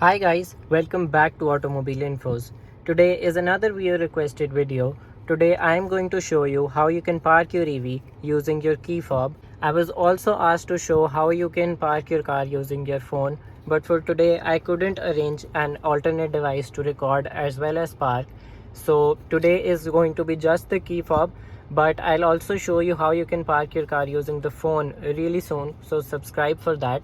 Hi guys, welcome back to Automobile Infos. Today is another viewer requested video. Today I am going to show you how you can park your EV using your key fob. I was also asked to show how you can park your car using your phone, but for today I couldn't arrange an alternate device to record as well as park. So today is going to be just the key fob, but I'll also show you how you can park your car using the phone really soon, so subscribe for that.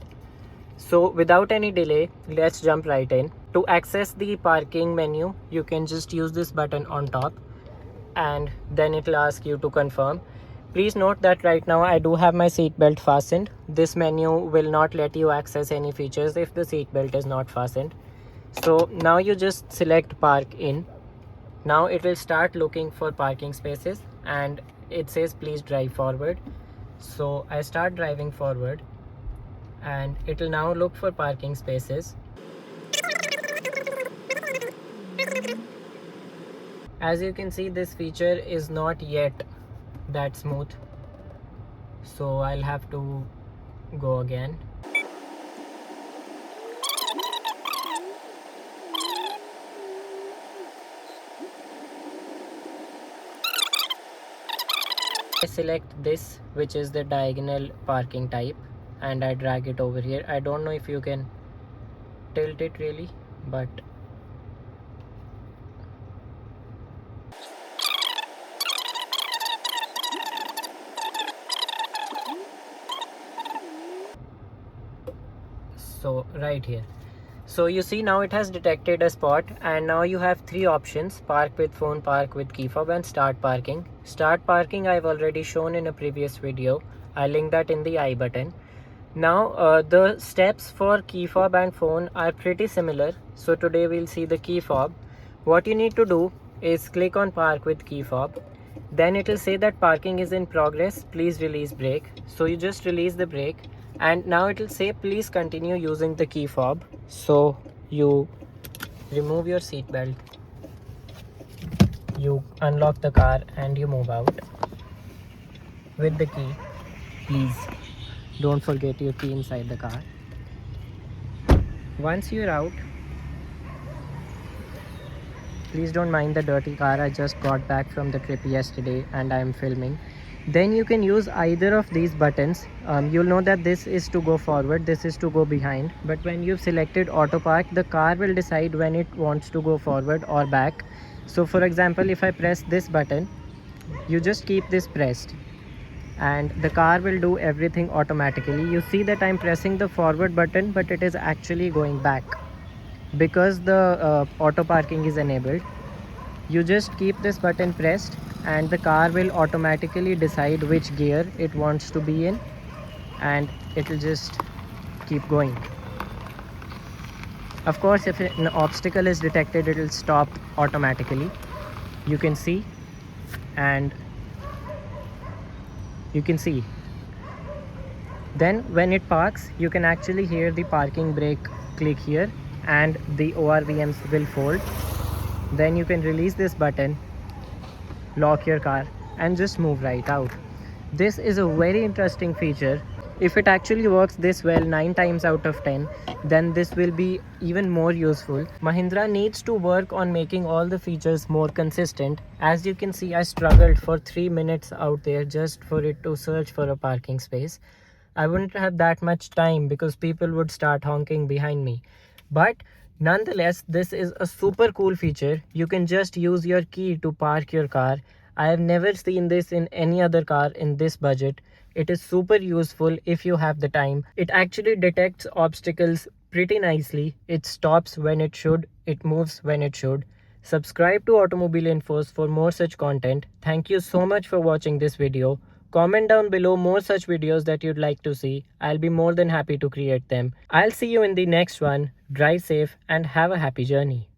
So without any delay, let's jump right in. To access the parking menu, you can just use this button on top and then it will ask you to confirm. Please note that right now I do have my seatbelt fastened. This menu will not let you access any features if the seatbelt is not fastened. So now you just select park in. Now it will start looking for parking spaces and it says please drive forward. So I start driving forward and it will now look for parking spaces. As you can see, this feature is not yet that smooth, so I'll have to go again. I select this, which is the diagonal parking type, and I drag it over here. I don't know if you can tilt it really, but so right here. So you see now it has detected a spot and now you have three options: park with phone, park with key fob, and start parking. Start parking I've already shown in a previous video. I'll link that in the I button. Now the steps for key fob and phone are pretty similar. So today we'll see the key fob. What you need to do is click on park with key fob. Then it will say that parking is in progress. Please release brake. So you just release the brake and now it will say please continue using the key fob. So you remove your seat belt, you unlock the car and you move out with the key. Please don't forget your key inside the car. Once you're out, please don't mind the dirty car. I just got back from the trip yesterday and I'm filming. Then you can use either of these buttons. You'll know that this is to go forward, this is to go behind, but when you've selected auto park, the car will decide when it wants to go forward or back. So for example, if I press this button, you just keep this pressed and the car will do everything automatically. You see that I'm pressing the forward button, but it is actually going back because the auto parking is enabled. You just keep this button pressed and the car will automatically decide which gear it wants to be in and it will just keep going. Of course, if an obstacle is detected, it will stop automatically. You can see, and you can see. Then when it parks, you can actually hear the parking brake click here and the ORVMs will fold. Then you can release this button, lock your car and just move right out. This is a very interesting feature. If it actually works this well 9 times out of 10, then this will be even more useful. Mahindra needs to work on making all the features more consistent. As you can see, I struggled for 3 minutes out there just for it to search for a parking space. I wouldn't have that much time because people would start honking behind me. But nonetheless, this is a super cool feature. You can just use your key to park your car. I have never seen this in any other car in this budget. It is super useful if you have the time. It actually detects obstacles pretty nicely. It stops when it should. It moves when it should. Subscribe to Automobile Infos for more such content. Thank you so much for watching this video. Comment down below more such videos that you'd like to see. I'll be more than happy to create them. I'll see you in the next one. Drive safe and have a happy journey.